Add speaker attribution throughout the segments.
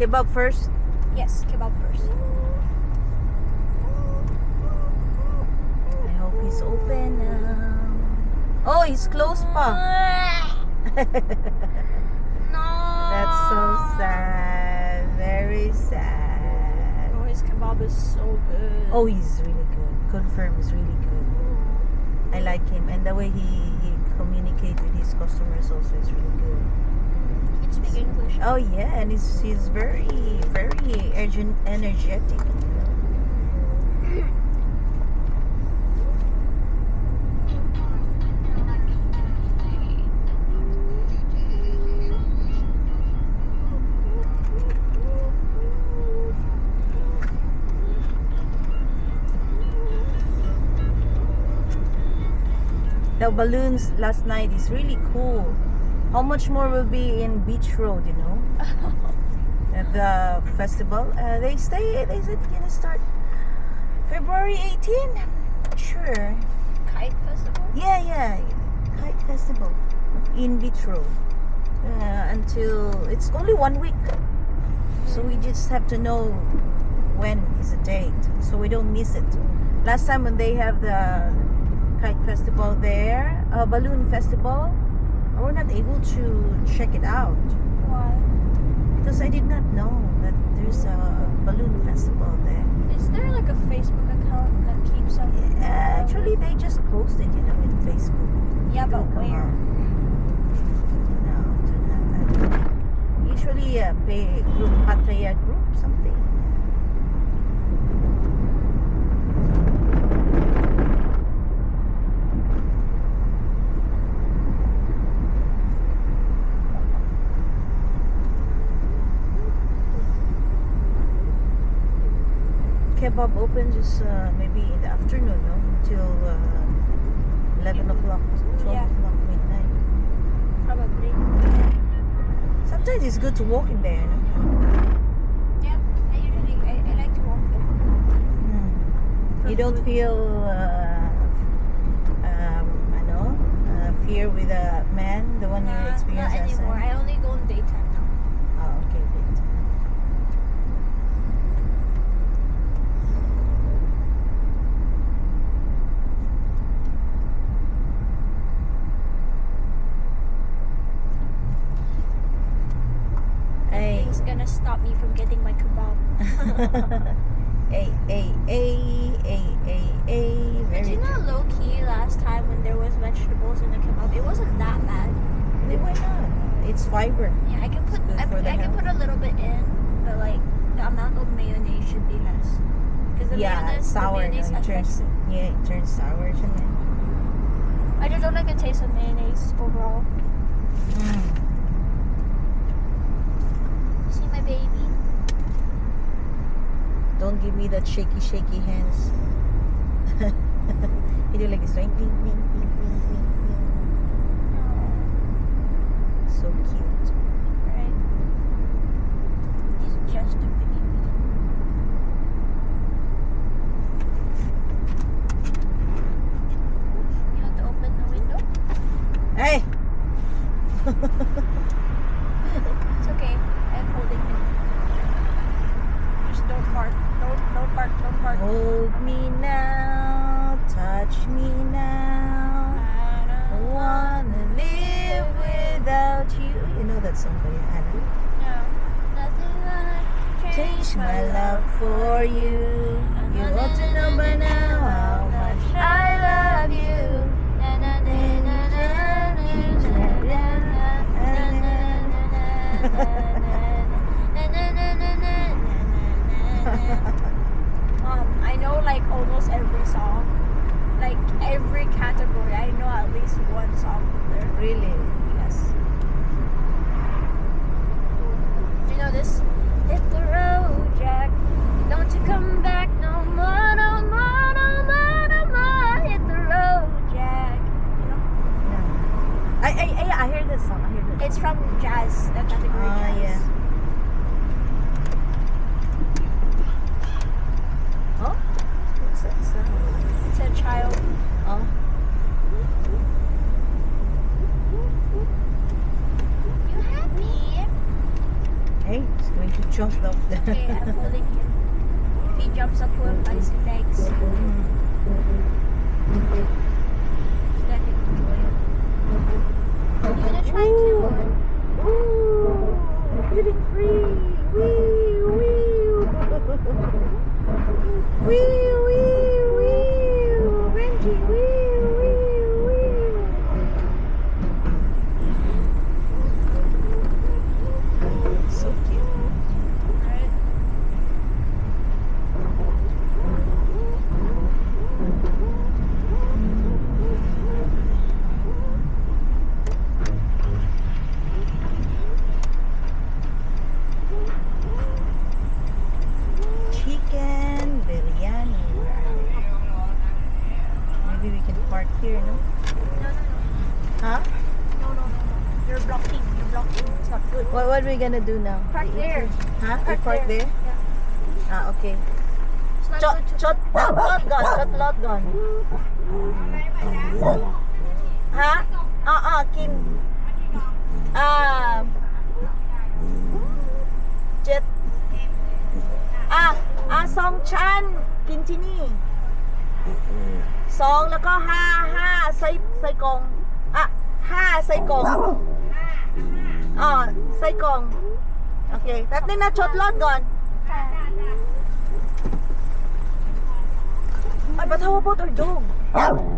Speaker 1: Kebab first.
Speaker 2: Yes, kebab first.
Speaker 1: I hope he's open now. Oh, he's closed pa.
Speaker 2: No.
Speaker 1: That's so sad. Very sad.
Speaker 2: Oh, his kebab is so good.
Speaker 1: Oh, he's really good. Confirm, he's really good. I like him, and the way he communicates with his customers also is really good.
Speaker 2: He can speak English.
Speaker 1: Oh yeah, and he's very energetic. The balloons last night is really cool. How much more will be in Beach Road, you know? At the festival. They said gonna start February 18. Sure.
Speaker 2: Kite festival?
Speaker 1: Yeah. Kite festival in Beach Road. Until it's only 1 week. So we just have to know when is the date so we don't miss it. Last time when they have the kite festival there, balloon festival, I was not able to check it out.
Speaker 2: Why?
Speaker 1: Because I did not know that there's a balloon festival there.
Speaker 2: Is there like a Facebook account that keeps up?
Speaker 1: Actually, they just posted, you know, in Facebook.
Speaker 2: Yeah, but
Speaker 1: Come
Speaker 2: where?
Speaker 1: on. No, don't have that. Usually a big group, pattaya group, something. Kebab opens just maybe in the afternoon, no? Until 11 o'clock, 12
Speaker 2: Yeah.
Speaker 1: o'clock, midnight.
Speaker 2: Probably.
Speaker 1: Sometimes it's good to walk in there, no?
Speaker 2: Yeah, I like to walk there.
Speaker 1: You don't feel fear with a man, the one you experienced
Speaker 2: Not
Speaker 1: last
Speaker 2: anymore.
Speaker 1: time?
Speaker 2: I only go in daytime now.
Speaker 1: Oh, okay, great.
Speaker 2: Nothing's gonna stop me from getting my kebab.
Speaker 1: Hey,
Speaker 2: But
Speaker 1: very
Speaker 2: you know,
Speaker 1: good.
Speaker 2: low key, last time when there was vegetables in the kebab, it wasn't that bad.
Speaker 1: They were not. It's fiber.
Speaker 2: Yeah, I can put
Speaker 1: Good for the
Speaker 2: I can
Speaker 1: health.
Speaker 2: put a little bit in, but like the amount of mayonnaise should be less. Because the
Speaker 1: Yeah,
Speaker 2: mayonnaise,
Speaker 1: sour.
Speaker 2: the mayonnaise
Speaker 1: No, it
Speaker 2: affects
Speaker 1: turns,
Speaker 2: it.
Speaker 1: yeah, it turns sour, isn't it?
Speaker 2: I just don't like the taste of mayonnaise overall. See my baby?
Speaker 1: Don't give me that shaky hands. You do like this, right? So cute.
Speaker 2: Right. He's just a baby. You want to open the window?
Speaker 1: Hey!
Speaker 2: It's okay. I'm holding him. Just don't bark. Don't bark. Don't bark.
Speaker 1: Hold me now, touch me now. I wanna live without you. You know that song by Anna?
Speaker 2: No. Nothing like
Speaker 1: Change my love for you. You ought to know by now how much I love you.
Speaker 2: I know like almost every song. Like every category. I know at least one song from there.
Speaker 1: Really?
Speaker 2: Yes. Do you know this? Hit the road, Jack. Don't you come back no more, no more, no more, no more. Hit the road, Jack. You know?
Speaker 1: No. I heard that song. I heard that.
Speaker 2: It's from jazz, the category jazz.
Speaker 1: Yeah. Oh? What's that sound?
Speaker 2: It's a child.
Speaker 1: Oh.
Speaker 2: You happy?
Speaker 1: Hey, it's going to jumped off the.
Speaker 2: Okay, I'm holding him. If he jumps up with his legs, so that he can enjoy it. You gonna try to?
Speaker 1: Ooh, feeling free. Wee, wee. Wee, wee, wee. Benji, wee, wee, wee. So cute.
Speaker 2: Alright.
Speaker 1: Chicken biryani. Where are they? Maybe we can park here, no?
Speaker 2: No, no, no.
Speaker 1: Huh?
Speaker 2: No, no, no, no. You're blocking. You're blocking. It's not good.
Speaker 1: What are we gonna do now?
Speaker 2: Park there.
Speaker 1: Huh? We park there?
Speaker 2: Yeah.
Speaker 1: Ah, okay.
Speaker 2: It's not
Speaker 1: Chot,
Speaker 2: good to
Speaker 1: chot, lot gone. Chot, lot gone. Ha? Kim.เจ็ดสองชั้นกินที่นี่สองแล้วก็ห้าใส่กล่องห้าใส่กล่องใส่กล่องโอเคแป๊บนึงนะชดรถก่อนBut how about our dog?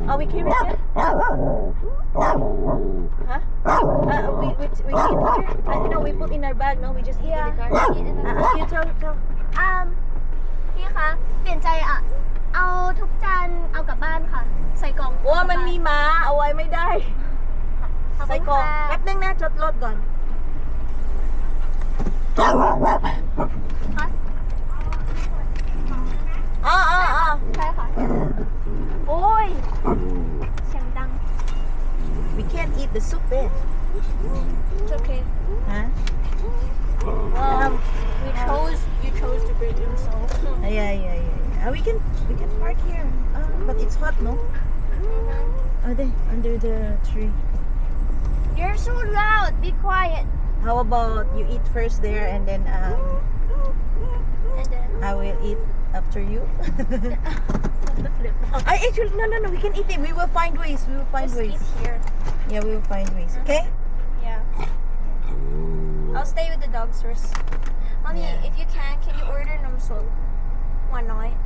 Speaker 1: Are we carrying it? Huh? We keep here? No, we put in our bag, no? We just eat in the car? You tell.
Speaker 2: พี่คะ เปลี่ยนใจอ่ะ เอาทุกจานเอากลับบ้านค่ะ ใส่กล่อง
Speaker 1: โอ้มันมีหมาเอาไว้ไม่ได้
Speaker 2: ขอบ
Speaker 1: ใส่
Speaker 2: คุณ
Speaker 1: กล่อง
Speaker 2: ค่ะ
Speaker 1: แป๊บนึงนะจดรถก่อน
Speaker 2: ใช่ค่ะ โอ้ย เสียงดัง
Speaker 1: We can't eat the soup there.
Speaker 2: It's okay.
Speaker 1: Huh?
Speaker 2: You chose to bring him, so.
Speaker 1: Yeah. We can park here. But it's hot, no? Are they under the tree?
Speaker 2: You're so loud. Be quiet.
Speaker 1: How about you eat first there and then
Speaker 2: And then
Speaker 1: I will eat after you?
Speaker 2: the flip.
Speaker 1: I actually no. We can eat it. We will find ways.
Speaker 2: Just eat here.
Speaker 1: Yeah, we will find ways. Okay?
Speaker 2: Yeah. I'll stay with the dogs first. Mommy,
Speaker 1: Yeah.
Speaker 2: if you can you order num salt? One night.